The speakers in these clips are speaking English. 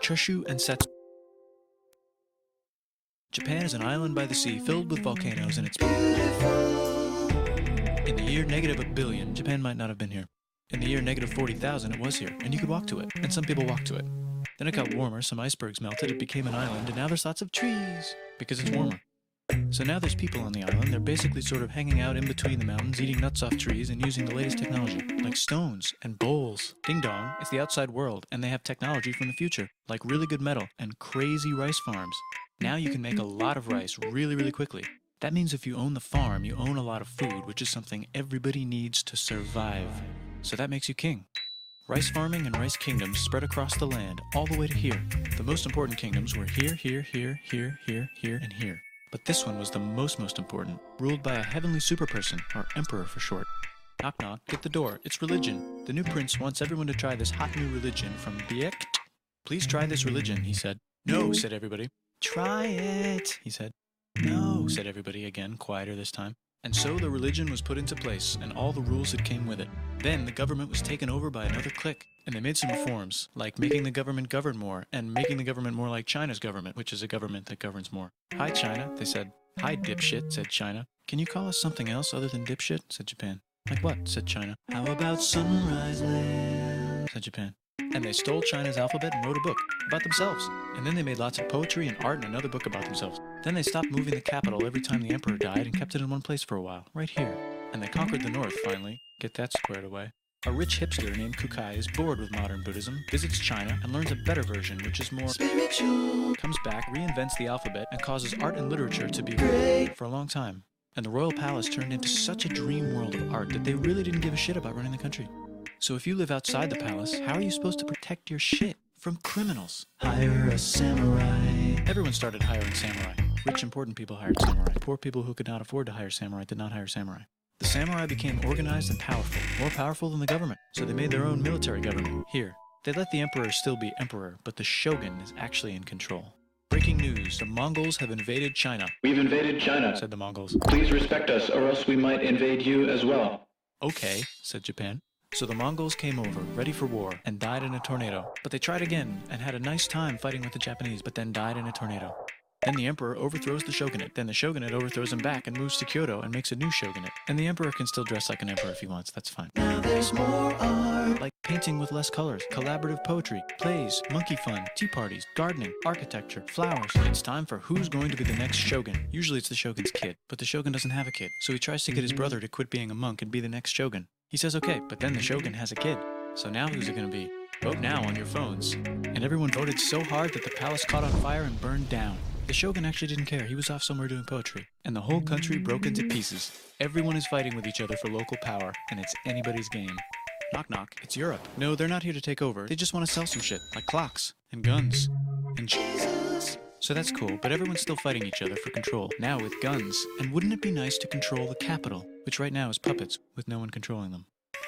Chushu and Setsu. Japan is an island by the sea filled with volcanoes and it's beautiful. In the year -1 billion, Japan might not have been here. In the year -40,000, it was here, and you could walk to it, and some people walked to it. Then it got warmer, some icebergs melted, it became an island, and now there's lots of trees, because it's warmer. So now there's people on the island, they're basically sort of hanging out in between the mountains, eating nuts off trees, and using the latest technology, like stones and bowls. Ding dong, it's the outside world, and they have technology from the future, like really good metal and crazy rice farms. Now you can make a lot of rice really, really quickly. That means if you own the farm, you own a lot of food, which is something everybody needs to survive. So that makes you king. Rice farming and rice kingdoms spread across the land, all the way to here. The most important kingdoms were here, here, here, here, here, here, and here. But this one was the most important, ruled by a heavenly superperson, or emperor for short. Knock knock, get the door, it's religion. The new prince wants everyone to try this hot new religion from Biekt. Please try this religion, he said. No, said everybody. Try it, he said. No, said everybody again, quieter this time. And so the religion was put into place, and all the rules that came with it. Then the government was taken over by another clique, and they made some reforms, like making the government govern more, and making the government more like China's government, which is a government that governs more. Hi, China, they said. Hi, dipshit, said China. Can you call us something else other than dipshit, said Japan. Like what, said China. How about Sunrise Land, said Japan. And they stole China's alphabet and wrote a book about themselves. And then they made lots of poetry and art and another book about themselves. Then they stopped moving the capital every time the emperor died and kept it in one place for a while, right here. And they conquered the north, finally. Get that squared away. A rich hipster named Kukai is bored with modern Buddhism, visits China, and learns a better version, which is more spiritual. Comes back, reinvents the alphabet, and causes art and literature to be great for a long time. And the royal palace turned into such a dream world of art that they really didn't give a shit about running the country. So if you live outside the palace, how are you supposed to protect your shit from criminals? Hire a samurai. Everyone started hiring samurai. Rich, important people hired samurai. Poor people who could not afford to hire samurai did not hire samurai. The samurai became organized and powerful, more powerful than the government. So they made their own military government, here. They let the emperor still be emperor, but the shogun is actually in control. Breaking news, the Mongols have invaded China. We've invaded China, said the Mongols. Please respect us, or else we might invade you as well. Okay, said Japan. So the Mongols came over, ready for war, and died in a tornado. But they tried again, and had a nice time fighting with the Japanese, but then died in a tornado. Then the emperor overthrows the shogunate. Then the shogunate overthrows him back and moves to Kyoto and makes a new shogunate. And the emperor can still dress like an emperor if he wants, that's fine. Now there's more art. Like painting with less colors, collaborative poetry, plays, monkey fun, tea parties, gardening, architecture, flowers. It's time for who's going to be the next shogun. Usually it's the shogun's kid, but the shogun doesn't have a kid. So he tries to get his brother to quit being a monk and be the next shogun. He says okay, but then the shogun has a kid. So now who's it gonna be? Vote now on your phones. And everyone voted so hard that the palace caught on fire and burned down. The shogun actually didn't care, he was off somewhere doing poetry. And the whole country broke into pieces. Everyone is fighting with each other for local power, and it's anybody's game. Knock knock, it's Europe. No, they're not here to take over, they just want to sell some shit, like clocks, and guns, and Jesus. So that's cool, but everyone's still fighting each other for control, now with guns. And wouldn't it be nice to control the capital, which right now is puppets, with no one controlling them.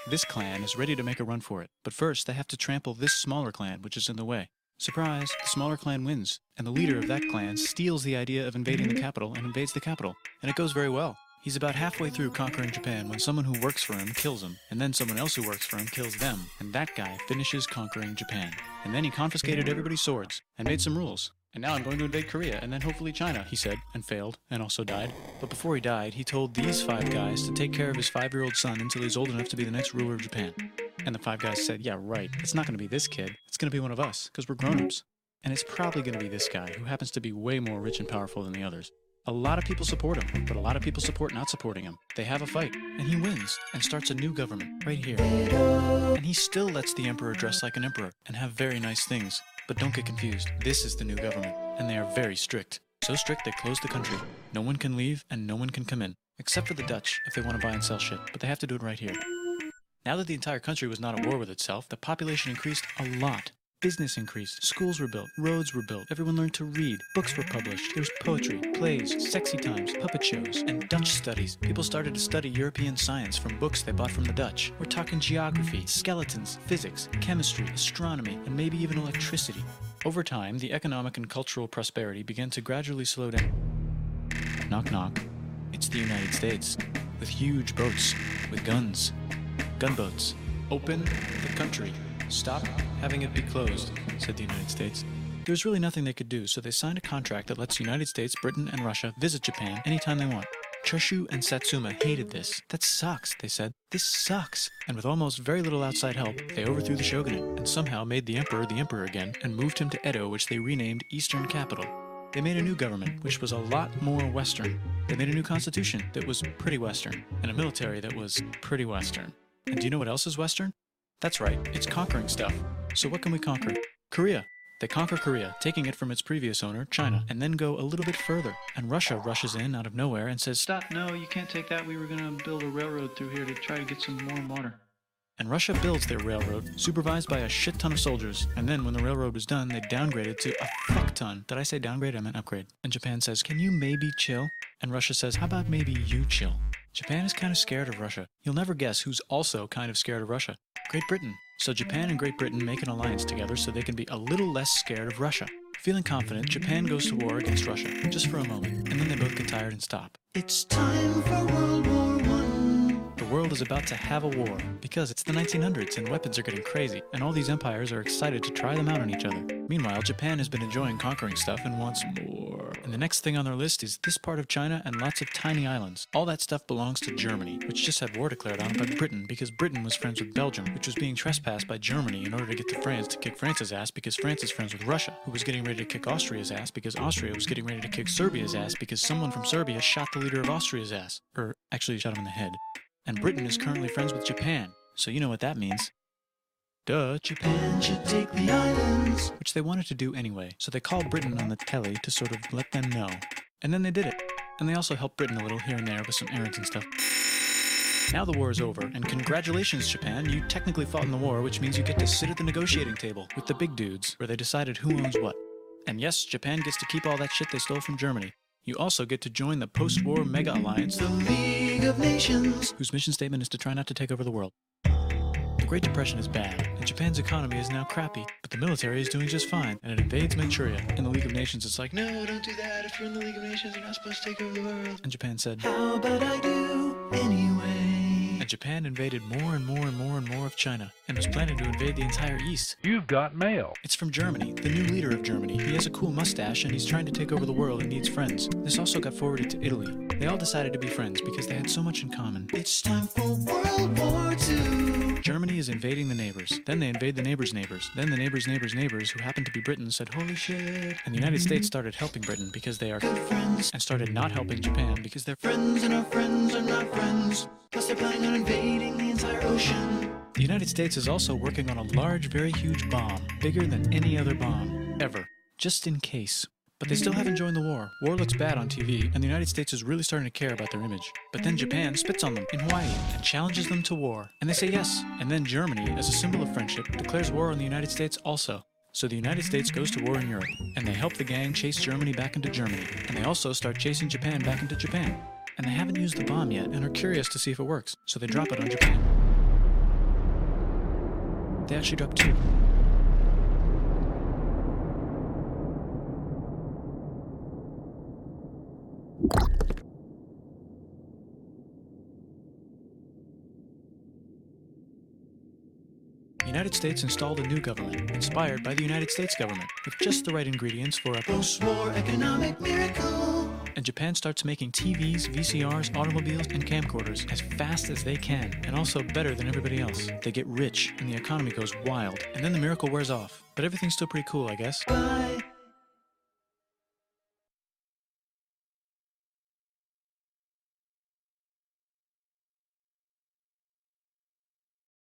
This clan is ready to make a run for it, but first they have to trample this smaller clan, which is in the way. Surprise, the smaller clan wins, and the leader of that clan steals the idea of invading the capital and invades the capital, and it goes very well. He's about halfway through conquering Japan when someone who works for him kills him, and then someone else who works for him kills them, and that guy finishes conquering Japan. And then he confiscated everybody's swords, and made some rules. And now I'm going to invade Korea, and then hopefully China, he said, and failed, and also died. But before he died, he told these 5 guys to take care of his 5-year-old son until he's old enough to be the next ruler of Japan. And the 5 guys said, yeah, right, it's not going to be this kid, it's going to be one of us, because we're grown-ups. And it's probably going to be this guy, who happens to be way more rich and powerful than the others. A lot of people support him, but a lot of people support not supporting him. They have a fight, and he wins, and starts a new government, right here. And he still lets the emperor dress like an emperor, and have very nice things. But don't get confused, this is the new government, and they are very strict. So strict they closed the country. No one can leave, and no one can come in. Except for the Dutch, if they want to buy and sell shit, but they have to do it right here. Now that the entire country was not at war with itself, the population increased a lot. Business increased, schools were built, roads were built, everyone learned to read, books were published, there was poetry, plays, sexy times, puppet shows, and Dutch studies. People started to study European science from books they bought from the Dutch. We're talking geography, skeletons, physics, chemistry, astronomy, and maybe even electricity. Over time, the economic and cultural prosperity began to gradually slow down. Knock knock. It's the United States, with huge boats, with guns. Gunboats. Open the country. Stop having it be closed, said the United States. There's really nothing they could do, so they signed a contract that lets the United States, Britain, and Russia visit Japan anytime they want. Choshu and Satsuma hated this. That sucks, they said. This sucks. And with almost very little outside help, they overthrew the shogunate and somehow made the emperor again and moved him to Edo, which they renamed Eastern Capital. They made a new government, which was a lot more Western. They made a new constitution that was pretty Western, and a military that was pretty Western. And do you know what else is Western? That's right, it's conquering stuff. So what can we conquer? Korea. They conquer Korea, taking it from its previous owner, China, and then go a little bit further. And Russia rushes in out of nowhere and says, "Stop, no, you can't take that. We were going to build a railroad through here to try to get some warm water." And Russia builds their railroad, supervised by a shit ton of soldiers. And then when the railroad was done, they downgraded to a fuck ton. Did I say downgrade? I meant upgrade. And Japan says, "Can you maybe chill?" And Russia says, "How about maybe you chill?" Japan is kind of scared of Russia. You'll never guess who's also kind of scared of Russia. Great Britain. So Japan and Great Britain make an alliance together so they can be a little less scared of Russia. Feeling confident, Japan goes to war against Russia, just for a moment, and then they both get tired and stop. It's time for World War I. The world is about to have a war, because it's the 1900s and weapons are getting crazy, and all these empires are excited to try them out on each other. Meanwhile, Japan has been enjoying conquering stuff and wants more. And the next thing on their list is this part of China and lots of tiny islands. All that stuff belongs to Germany, which just had war declared on it by Britain because Britain was friends with Belgium, which was being trespassed by Germany in order to get to France to kick France's ass because France is friends with Russia, who was getting ready to kick Austria's ass because Austria was getting ready to kick Serbia's ass because someone from Serbia shot the leader of Austria's ass. Or actually shot him in the head. And Britain is currently friends with Japan, so you know what that means. Duh, Japan should take the islands. which they wanted to do anyway, so they called Britain on the telly to sort of let them know. And then they did it. And they also helped Britain a little here and there with some errands and stuff. Now the war is over, and congratulations, Japan, you technically fought in the war, which means you get to sit at the negotiating table with the big dudes, where they decided who owns what. And yes, Japan gets to keep all that shit they stole from Germany. You also get to join the post-war mega alliance, The League of Nations. whose mission statement is to try not to take over the world. The Great Depression is bad, and Japan's economy is now crappy, but the military is doing just fine, and it invades Manchuria. In the League of Nations, it's like, no, don't do that. If you're in the League of Nations, you're not supposed to take over the world. And Japan said, How about I do anyway? and Japan invaded more and more and more and more of China, and was planning to invade the entire East. You've got mail. It's from Germany, the new leader of Germany. He has a cool mustache, and he's trying to take over the world and needs friends. This also got forwarded to Italy. They all decided to be friends because they had so much in common. It's time for World War II. Germany is invading the neighbors. Then they invade the neighbors' neighbors. Then the neighbors' neighbors' neighbors, who happened to be Britain, said, holy shit. And the United States started helping Britain because they are Good friends. and started not helping Japan because they're Friends and our friends are not friends. Plus they're planning on invading the entire ocean. The United States is also working on a large, very huge bomb, bigger than any other bomb, ever, just in case. But they still haven't joined the war. War looks bad on TV, and the United States is really starting to care about their image. But then Japan spits on them in Hawaii and challenges them to war. And they say yes. And then Germany, as a symbol of friendship, declares war on the United States also. So the United States goes to war in Europe, and they help the gang chase Germany back into Germany. And they also start chasing Japan back into Japan. And they haven't used the bomb yet, and are curious to see if it works. So they drop it on Japan. They actually drop two. The United States installed a new government, inspired by the United States government, with just the right ingredients for a Post-war economic miracle. and Japan starts making TVs, VCRs, automobiles, and camcorders as fast as they can, and also better than everybody else. They get rich, and the economy goes wild, and then the miracle wears off. But everything's still pretty cool, I guess. Bye.